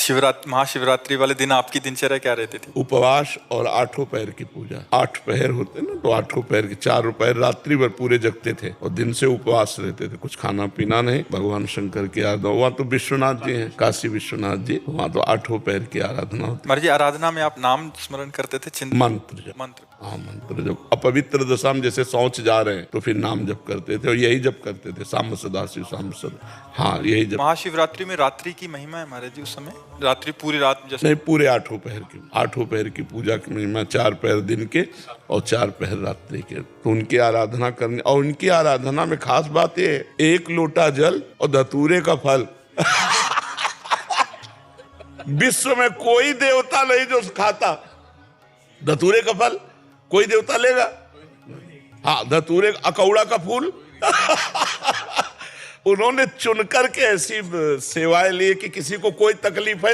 महाशिवरात्रि वाले दिन आपकी दिनचर्या क्या रहती थी? उपवास और आठों पैर की पूजा। 8 पहर होते ना, तो आठों पैर की 4 पैर रात्रि भर पूरे जगते थे और दिन से उपवास रहते थे, कुछ खाना पीना नहीं। भगवान शंकर की आराधना, वहाँ तो विश्वनाथ जी हैं, काशी विश्वनाथ जी, वहाँ तो 8 पैर की आराधना होती। महाराज जी, आराधना में आप नाम स्मरण करते थे? मंत्र हाँ, मंत्र जब अपवित्र दशा में जैसे शौच जा रहे हैं तो फिर नाम जप करते थे और यही जप करते थे, साम सदाशिव साम सदा। हाँ, यही जप। महाशिवरात्रि में रात्रि की महिमा है महाराज जी, उस समय रात्रि पूरी रात जैसे? नहीं, पूरे 8 पैर की पूजा की महिमा, 4 पैर दिन के और 4 पैर रात्रि के, तो उनकी आराधना करनी। और उनकी आराधना में खास बात ये है, 1 लोटा जल और धतूरे का फल। विश्व में कोई देवता नहीं जो खाता धतूरे का फल, कोई देवता लेगा? हाँ, धतूरे अकौड़ा का फूल। उन्होंने चुन करके ऐसी सेवाएं ली कि किसी को कोई तकलीफ है